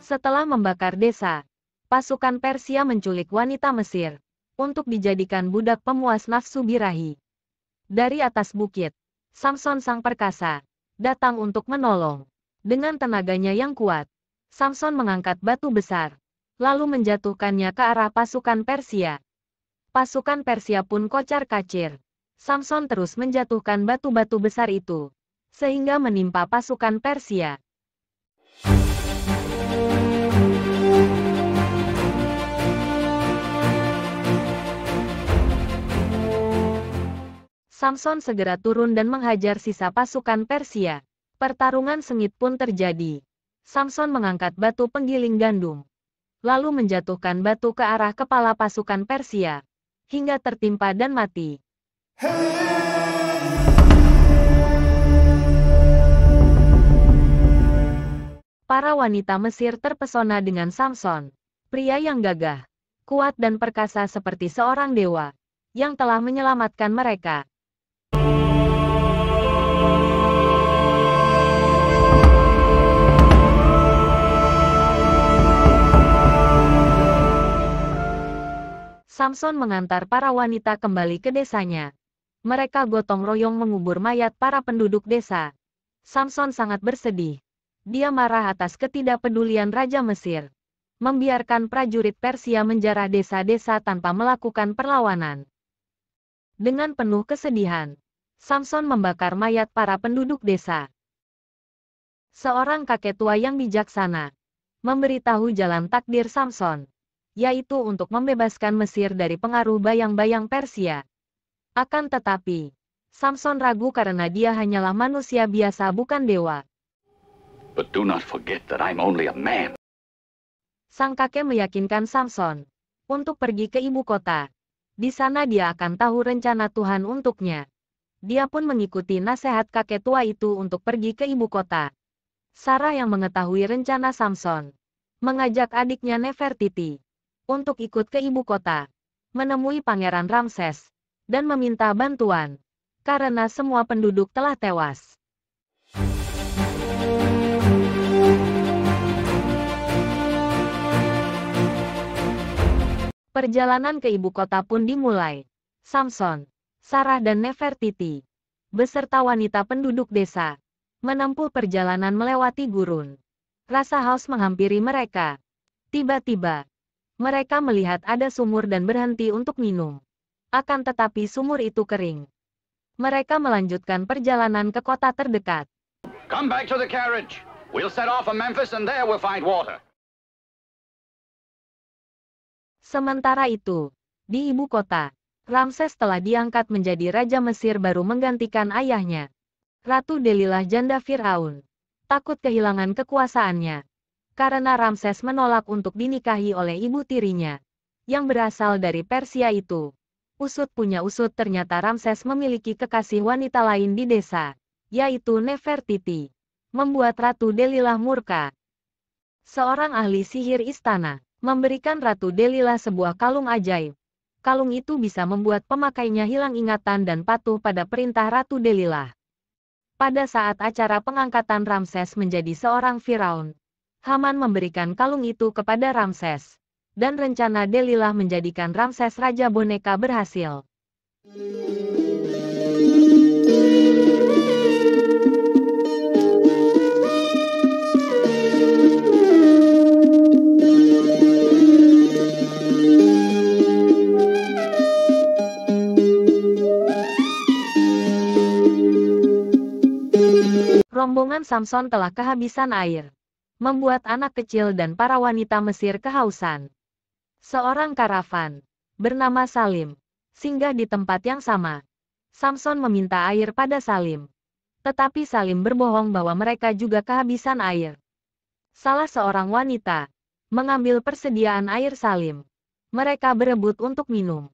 Setelah membakar desa, pasukan Persia menculik wanita Mesir untuk dijadikan budak pemuas nafsu birahi. Dari atas bukit, Samson sang perkasa datang untuk menolong. Dengan tenaganya yang kuat, Samson mengangkat batu besar, lalu menjatuhkannya ke arah pasukan Persia. Pasukan Persia pun kocar-kacir. Samson terus menjatuhkan batu-batu besar itu, sehingga menimpa pasukan Persia. Samson segera turun dan menghajar sisa pasukan Persia. Pertarungan sengit pun terjadi. Samson mengangkat batu penggiling gandum, lalu menjatuhkan batu ke arah kepala pasukan Persia, hingga tertimpa dan mati. Para wanita Mesir terpesona dengan Samson, pria yang gagah, kuat dan perkasa seperti seorang dewa, yang telah menyelamatkan mereka. Samson mengantar para wanita kembali ke desanya. Mereka gotong royong mengubur mayat para penduduk desa. Samson sangat bersedih. Dia marah atas ketidakpedulian Raja Mesir, membiarkan prajurit Persia menjarah desa-desa tanpa melakukan perlawanan. Dengan penuh kesedihan, Samson membakar mayat para penduduk desa. Seorang kakek tua yang bijaksana memberitahu jalan takdir Samson, yaitu untuk membebaskan Mesir dari pengaruh bayang-bayang Persia. Akan tetapi, Samson ragu karena dia hanyalah manusia biasa bukan dewa. But do not forget that I'm only a man. Sang kakek meyakinkan Samson untuk pergi ke ibu kota. Di sana dia akan tahu rencana Tuhan untuknya. Dia pun mengikuti nasihat kakek tua itu untuk pergi ke ibu kota. Sarah yang mengetahui rencana Samson mengajak adiknya Nefertiti untuk ikut ke ibu kota, menemui Pangeran Ramses, dan meminta bantuan, karena semua penduduk telah tewas. Perjalanan ke ibu kota pun dimulai. Samson, Sarah dan Nefertiti, beserta wanita penduduk desa, menempuh perjalanan melewati gurun. Rasa haus menghampiri mereka. Tiba-tiba, mereka melihat ada sumur dan berhenti untuk minum. Akan tetapi sumur itu kering. Mereka melanjutkan perjalanan ke kota terdekat. Come back to the carriage. We'll set off for Memphis and there we'll find water. Sementara itu, di ibu kota, Ramses telah diangkat menjadi Raja Mesir baru menggantikan ayahnya. Ratu Delilah janda Firaun takut kehilangan kekuasaannya, karena Ramses menolak untuk dinikahi oleh ibu tirinya, yang berasal dari Persia itu. Usut punya usut ternyata Ramses memiliki kekasih wanita lain di desa, yaitu Nefertiti, membuat Ratu Delilah murka. Seorang ahli sihir istana memberikan Ratu Delilah sebuah kalung ajaib. Kalung itu bisa membuat pemakainya hilang ingatan dan patuh pada perintah Ratu Delilah. Pada saat acara pengangkatan Ramses menjadi seorang Firaun, Haman memberikan kalung itu kepada Ramses, dan rencana Delilah menjadikan Ramses Raja Boneka berhasil. Rombongan Samson telah kehabisan air, membuat anak kecil dan para wanita Mesir kehausan. Seorang karavan bernama Salim singgah di tempat yang sama. Samson meminta air pada Salim, tetapi Salim berbohong bahwa mereka juga kehabisan air. Salah seorang wanita mengambil persediaan air Salim. Mereka berebut untuk minum.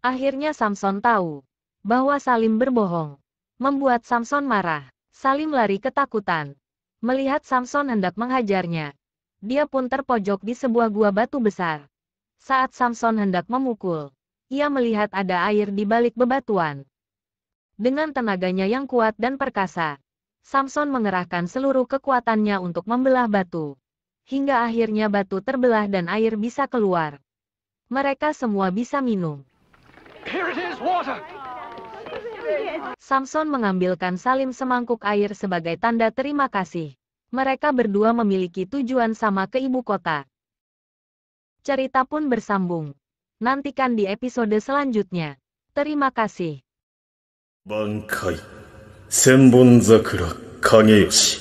Akhirnya Samson tahu bahwa Salim berbohong, membuat Samson marah. Salim lari ketakutan melihat Samson hendak menghajarnya. Dia pun terpojok di sebuah gua batu besar. Saat Samson hendak memukul, ia melihat ada air di balik bebatuan. Dengan tenaganya yang kuat dan perkasa, Samson mengerahkan seluruh kekuatannya untuk membelah batu. hingga akhirnya batu terbelah dan air bisa keluar. Mereka semua bisa minum. Here it is, water! Samson mengambilkan Salim semangkuk air sebagai tanda terima kasih. Mereka berdua memiliki tujuan sama ke ibu kota. Cerita pun bersambung. Nantikan di episode selanjutnya. Terima kasih. Bankai Senbon Zakura Kageyoshi